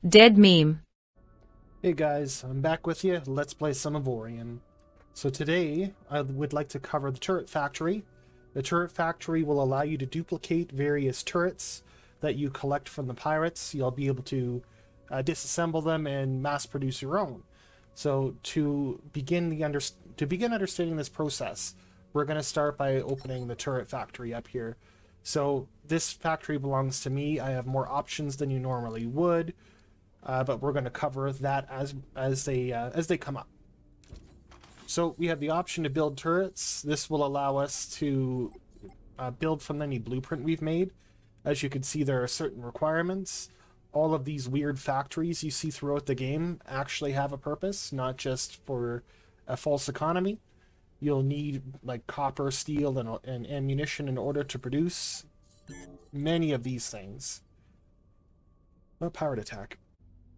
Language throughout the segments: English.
Dead meme. Hey guys, I'm back with you. Let's play some Avorion. So today, I would like to cover the turret factory. The turret factory will allow you to duplicate various turrets that you collect from the pirates. You'll be able to disassemble them and mass produce your own. So to begin understanding this process, we're going to start by opening the turret factory up here. So this factory belongs to me. I have more options than you normally would. But we're going to cover that as they come up. So we have the option to build turrets. This will allow us to build from any blueprint we've made. As you can see, there are certain requirements. All of these weird factories you see throughout the game actually have a purpose, not just for a false economy. You'll need like copper, steel, and ammunition in order to produce many of these things. A pirate attack.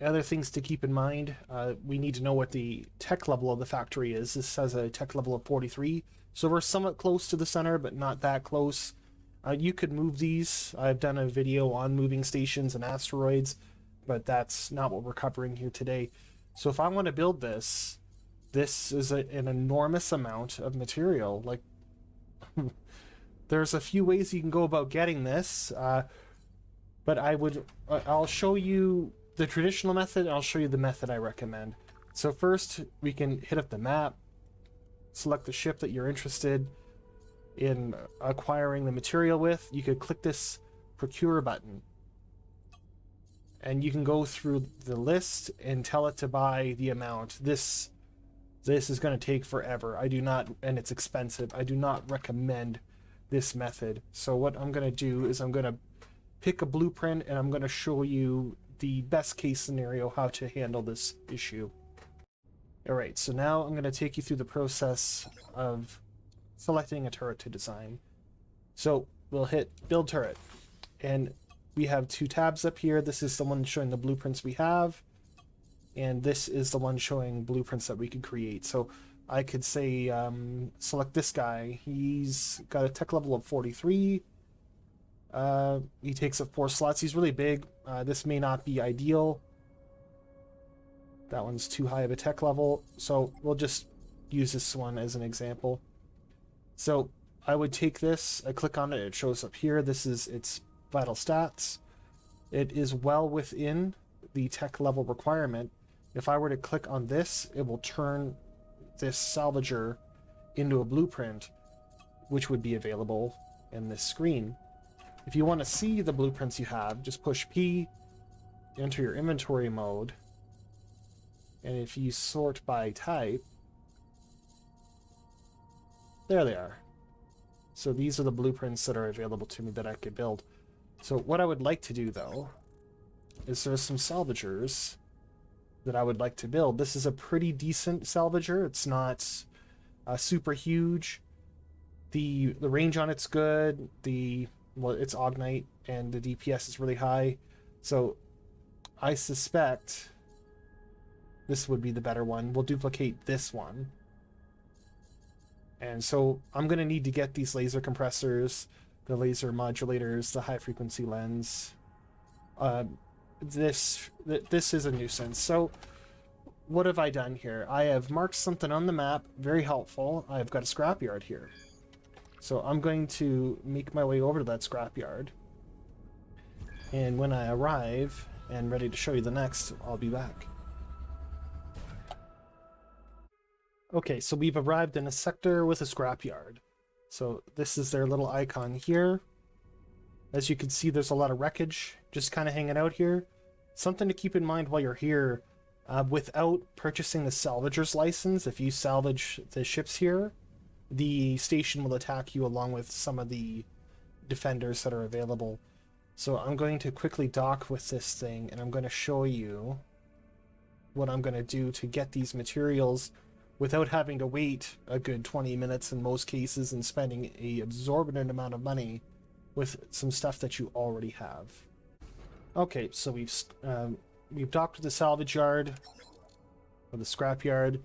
Other things to keep in mind, we need to know what the tech level of the factory is. This has a tech level of 43, so we're somewhat close to the center, but not that close. You could move these. I've done a video on moving stations and asteroids, but that's not what we're covering here today. So if I want to build this, this is an enormous amount of material. Like, there's a few ways you can go about getting this, but I'll show you the traditional method, and I'll show you the method I recommend. So first, we can hit up the map, select the ship that you're interested in acquiring the material with. You could click this procure button, and you can go through the list and tell it to buy the amount. This is going to take forever. And it's expensive. I do not recommend this method. So what I'm going to do is I'm going to pick a blueprint, and I'm going to show you the best case scenario how to handle this issue. Alright, so now I'm going to take you through the process of selecting a turret to design. So we'll hit build turret, and we have two tabs up here. This is the one showing the blueprints we have, and this is the one showing blueprints that we could create. So I could say select this guy. He's got a tech level of 43. He takes up 4 slots. He's really big. This may not be ideal. That one's too high of a tech level, so we'll just use this one as an example. So I would take this, I click on it, it shows up here. This is its vital stats. It is well within the tech level requirement. If I were to click on this, it will turn this salvager into a blueprint, which would be available in this screen. If you want to see the blueprints you have, just push P, enter your inventory mode, and if you sort by type, there they are. So these are the blueprints that are available to me that I could build. So what I would like to do, though, is there's some salvagers that I would like to build. This is a pretty decent salvager. It's not super huge. The range on it's good. Well, it's Ognite, and the DPS is really high. So I suspect this would be the better one. We'll duplicate this one. And so I'm going to need to get these laser compressors, the laser modulators, the high frequency lens. This is a nuisance. So what have I done here? I have marked something on the map, very helpful. I've got a scrapyard here. So I'm going to make my way over to that scrapyard. And when I arrive and ready to show you the next, I'll be back. Okay, so we've arrived in a sector with a scrapyard. So this is their little icon here. As you can see, there's a lot of wreckage just kind of hanging out here. Something to keep in mind while you're here, without purchasing the salvager's license, if you salvage the ships here, the station will attack you along with some of the defenders that are available. So I'm going to quickly dock with this thing, and I'm going to show you what I'm going to do to get these materials without having to wait a good 20 minutes in most cases and spending an exorbitant amount of money with some stuff that you already have. Okay, so we've docked with the salvage yard, or the scrap yard.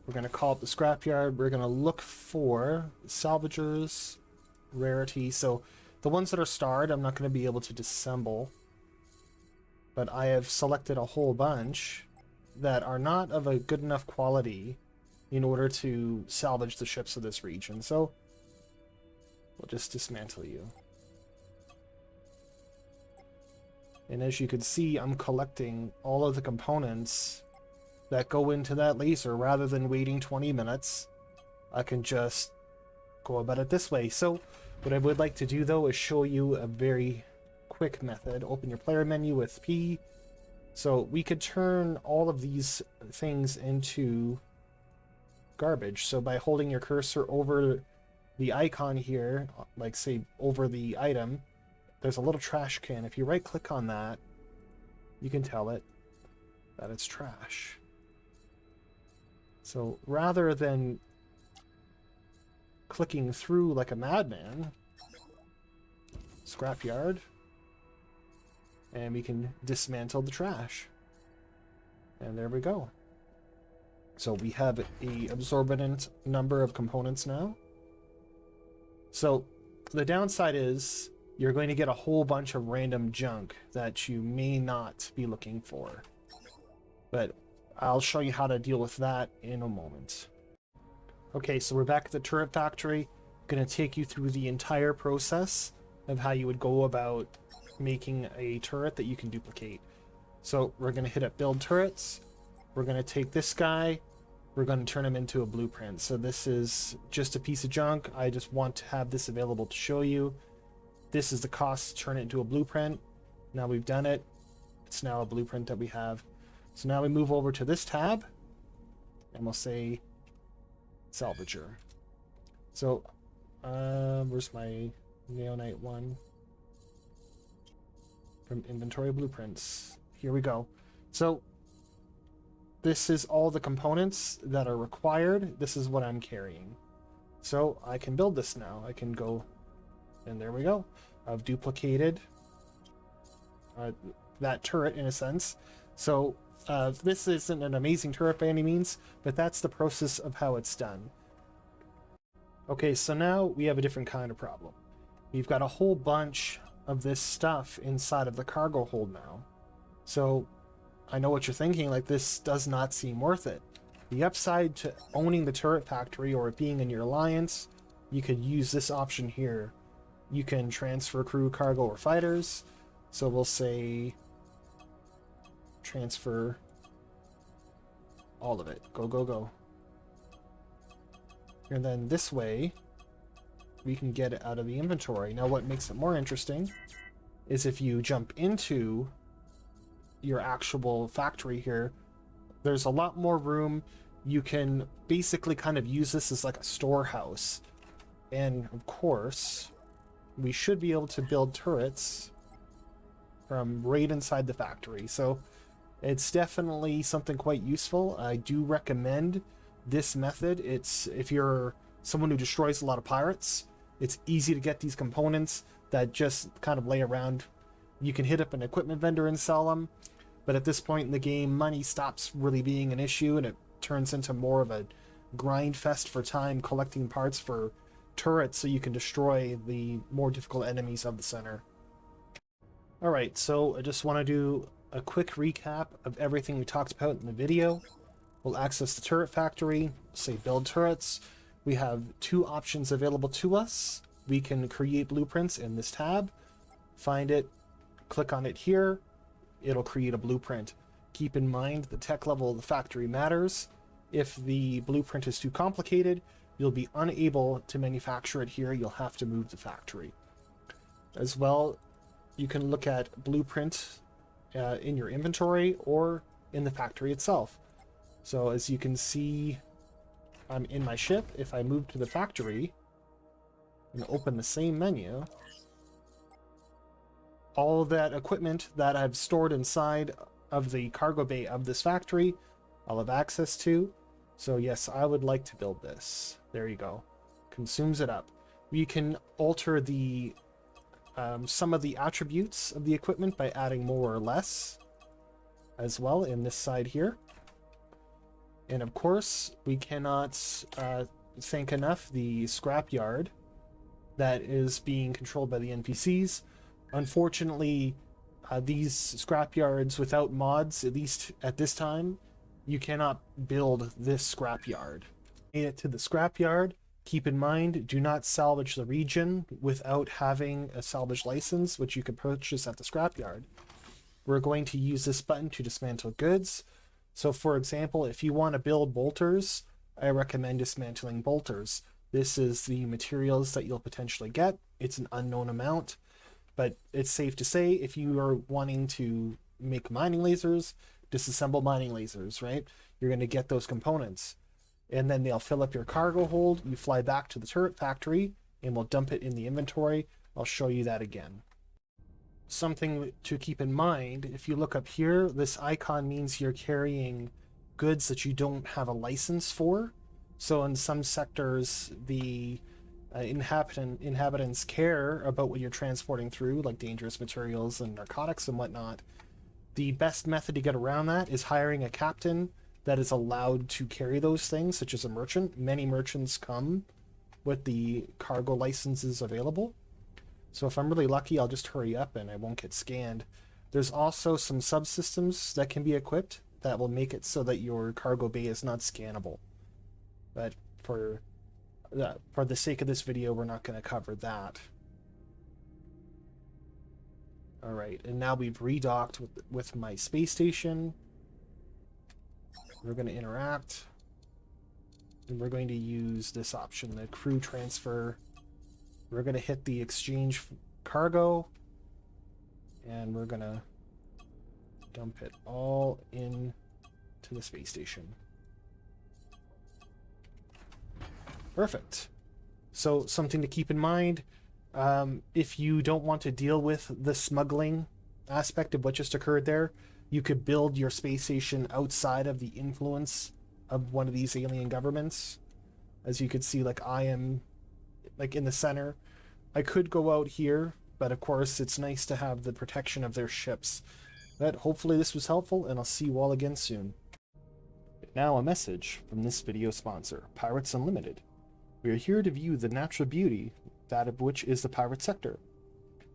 We're going to call up the scrapyard. We're going to look for salvagers, rarity. So the ones that are starred, I'm not going to be able to disassemble. but I have selected a whole bunch that are not of a good enough quality in order to salvage the ships of this region. So we'll just dismantle you. And as you can see, I'm collecting all of the components that go into that laser. Rather than waiting 20 minutes, I can just go about it this way. So what I would like to do though is show you a very quick method. Open your player menu with P. So we could turn all of these things into garbage. So by holding your cursor over the icon here, like say over the item, there's a little trash can. If you right click on that, you can tell it that it's trash. So rather than clicking through like a madman, scrapyard, and we can dismantle the trash. And there we go. So we have a absorbent number of components now. So the downside is you're going to get a whole bunch of random junk that you may not be looking for. But I'll show you how to deal with that in a moment. Okay, so we're back at the turret factory. I'm going to take you through the entire process of how you would go about making a turret that you can duplicate. So we're going to hit up build turrets. We're going to take this guy. We're going to turn him into a blueprint. So this is just a piece of junk. I just want to have this available to show you. This is the cost to turn it into a blueprint. Now we've done it. It's now a blueprint that we have. So now we move over to this tab and we'll say salvager. So where's my Neonite one? From inventory blueprints. Here we go. So this is all the components that are required. This is what I'm carrying. So I can build this now. I can go, and there we go. I've duplicated that turret in a sense. So this isn't an amazing turret by any means, but that's the process of how it's done. Okay, so now we have a different kind of problem. We've got a whole bunch of this stuff inside of the cargo hold now. So I know what you're thinking, like this does not seem worth it. The upside to owning the turret factory or it being in your alliance, you could use this option here. You can transfer crew, cargo, or fighters. So we'll say transfer all of it. Go, go, go. And then this way, we can get it out of the inventory. Now what makes it more interesting is if you jump into your actual factory here, there's a lot more room. You can basically kind of use this as like a storehouse. And of course, we should be able to build turrets from right inside the factory. So it's definitely something quite useful. I do recommend this method. It's if you're someone who destroys a lot of pirates, it's easy to get these components that just kind of lay around. You can hit up an equipment vendor and sell them, but at this point in the game, money stops really being an issue and it turns into more of a grind fest for time collecting parts for turrets so you can destroy the more difficult enemies of the center. Alright, so I just want to do a quick recap of everything we talked about in the video. We'll access the turret factory, say build turrets. We have two options available to us. We can create blueprints in this tab, find it, click on it here, it'll create a blueprint. Keep in mind the tech level of the factory matters. If the blueprint is too complicated, you'll be unable to manufacture it here. You'll have to move the factory. As well, you can look at blueprint in your inventory or in the factory itself. So as you can see, I'm in my ship. If I move to the factory and open the same menu, all of that equipment that I've stored inside of the cargo bay of this factory, I'll have access to. So yes, I would like to build this. There you go. Consumes it up. We can alter the some of the attributes of the equipment by adding more or less as well in this side here. And of course, we cannot thank enough the scrapyard that is being controlled by the NPCs. Unfortunately, these scrapyards without mods, at least at this time, you cannot build this scrapyard. Made it to the scrapyard. Keep in mind, do not salvage the region without having a salvage license, which you can purchase at the scrapyard. We're going to use this button to dismantle goods. So for example, if you want to build bolters, I recommend dismantling bolters. This is the materials that you'll potentially get. It's an unknown amount, but it's safe to say if you are wanting to make mining lasers, disassemble mining lasers, right? You're going to get those components. And then they'll fill up your cargo hold. You fly back to the turret factory and we'll dump it in the inventory. I'll show you that again. Something to keep in mind, if you look up here, this icon means you're carrying goods that you don't have a license for. So in some sectors, the inhabitants care about what you're transporting through, like dangerous materials and narcotics and whatnot. The best method to get around that is hiring a captain that is allowed to carry those things, such as a merchant. Many merchants come with the cargo licenses available. So if I'm really lucky, I'll just hurry up and I won't get scanned. There's also some subsystems that can be equipped that will make it so that your cargo bay is not scannable. But for the sake of this video, we're not going to cover that. Alright, and now we've redocked with my space station. We're going to interact. And we're going to use this option, the crew transfer. We're going to hit the exchange cargo. And we're going to dump it all in to the space station. Perfect. So something to keep in mind, if you don't want to deal with the smuggling aspect of what just occurred there, you could build your space station outside of the influence of one of these alien governments. As you could see, like I am like in the center. I could go out here, but of course it's nice to have the protection of their ships. But hopefully this was helpful, and I'll see you all again soon. Now a message from this video sponsor, Pirates Unlimited. We are here to view the natural beauty, that of which is the pirate sector.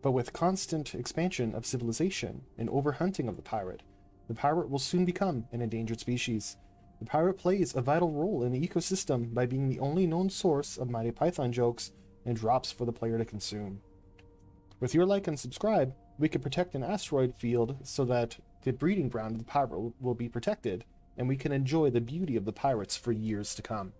But with constant expansion of civilization and overhunting of the pirate will soon become an endangered species. The pirate plays a vital role in the ecosystem by being the only known source of Mighty Python jokes and drops for the player to consume. With your like and subscribe, we can protect an asteroid field so that the breeding ground of the pirate will be protected, and we can enjoy the beauty of the pirates for years to come.